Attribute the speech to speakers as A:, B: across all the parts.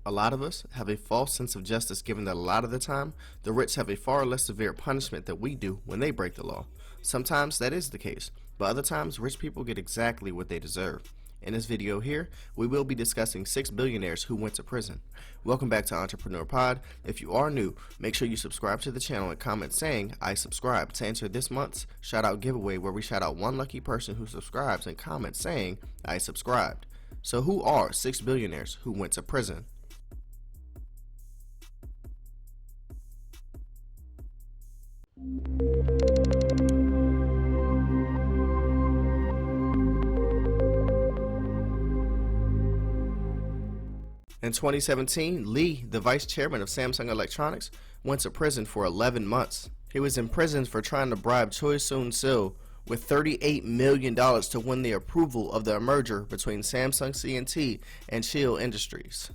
A: A lot of us have a false sense of justice, given that a lot of the time, the rich have a far less severe punishment than we do when they break the law. Sometimes that is the case, but other times rich people get exactly what they deserve. In this video here, we will be discussing 6 billionaires who went to prison. Welcome back to Entrepreneur Pod. If you are new, make sure you subscribe to the channel and comment saying I subscribe to enter this month's shout out giveaway, where we shout out one lucky person who subscribes and comments saying I subscribed. So who are 6 billionaires who went to prison? In 2017, Lee, the vice chairman of Samsung Electronics, went to prison for 11 months. He was imprisoned for trying to bribe Choi Soon-sil with $38 million to win the approval of the merger between Samsung C&T and Chill Industries.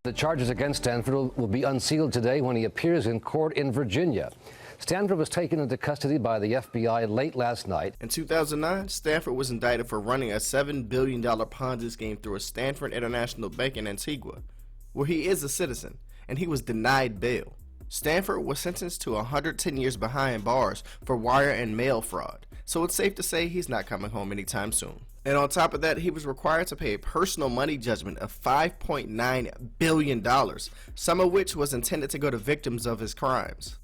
B: The charges against Stanford will be unsealed today when he appears in court in Virginia. Stanford was taken into custody by the FBI late last night.
A: In 2009, Stanford was indicted for running a $7 billion Ponzi scheme through a Stanford International Bank in Antigua, where he is a citizen, and he was denied bail. Stanford was sentenced to 110 years behind bars for wire and mail fraud, so it's safe to say he's not coming home anytime soon. And on top of that, he was required to pay a personal money judgment of $5.9 billion, some of which was intended to go to victims of his crimes.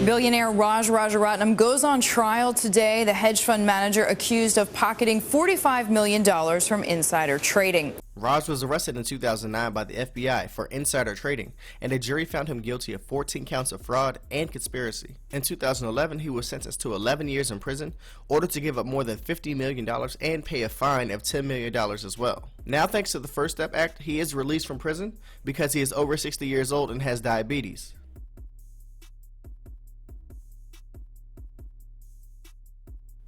C: Billionaire Raj Rajaratnam goes on trial today. The hedge fund manager accused of pocketing $45 million from insider trading.
A: Raj was arrested in 2009 by the FBI for insider trading, and a jury found him guilty of 14 counts of fraud and conspiracy. In 2011, he was sentenced to 11 years in prison, ordered to give up more than $50 million, and pay a fine of $10 million as well. Now, thanks to the First Step Act, he is released from prison because he is over 60 years old and has diabetes.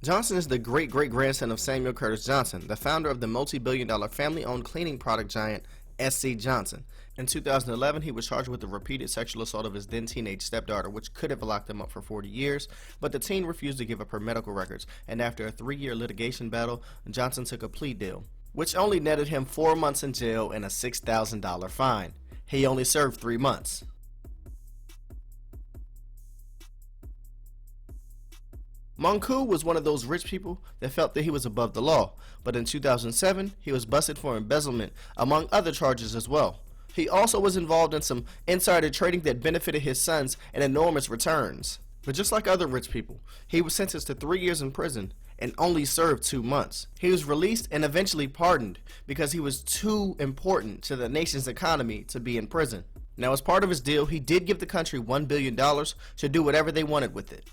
A: Johnson is the great-great-grandson of Samuel Curtis Johnson, the founder of the multi-billion-dollar family-owned cleaning product giant SC Johnson. In 2011, he was charged with the repeated sexual assault of his then-teenage stepdaughter, which could have locked him up for 40 years, but the teen refused to give up her medical records, and after a 3-year litigation battle, Johnson took a plea deal, which only netted him 4 months in jail and a $6,000 fine. He only served 3 months. Monku was one of those rich people that felt that he was above the law, but in 2007, he was busted for embezzlement, among other charges as well. He also was involved in some insider trading that benefited his sons in enormous returns. But just like other rich people, he was sentenced to 3 years in prison and only served 2 months. He was released and eventually pardoned because he was too important to the nation's economy to be in prison. Now, as part of his deal, he did give the country $1 billion to do whatever they wanted with it.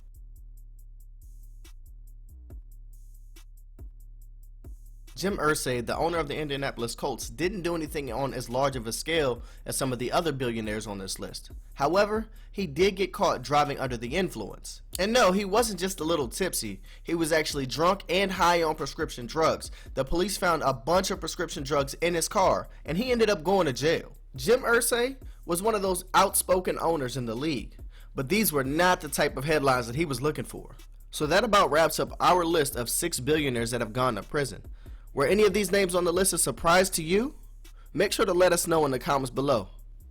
A: Jim Irsay, the owner of the Indianapolis Colts, didn't do anything on as large of a scale as some of the other billionaires on this list. However, he did get caught driving under the influence. And no, he wasn't just a little tipsy. He was actually drunk and high on prescription drugs. The police found a bunch of prescription drugs in his car, and he ended up going to jail. Jim Irsay was one of those outspoken owners in the league, but these were not the type of headlines that he was looking for. So that about wraps up our list of 6 billionaires that have gone to prison. Were any of these names on the list a surprise to you? Make sure to let us know in the comments below.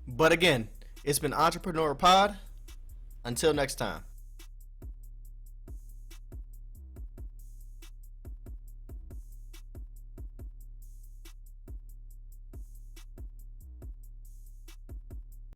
A: But again, it's been Entrepreneur Pod. Until next time.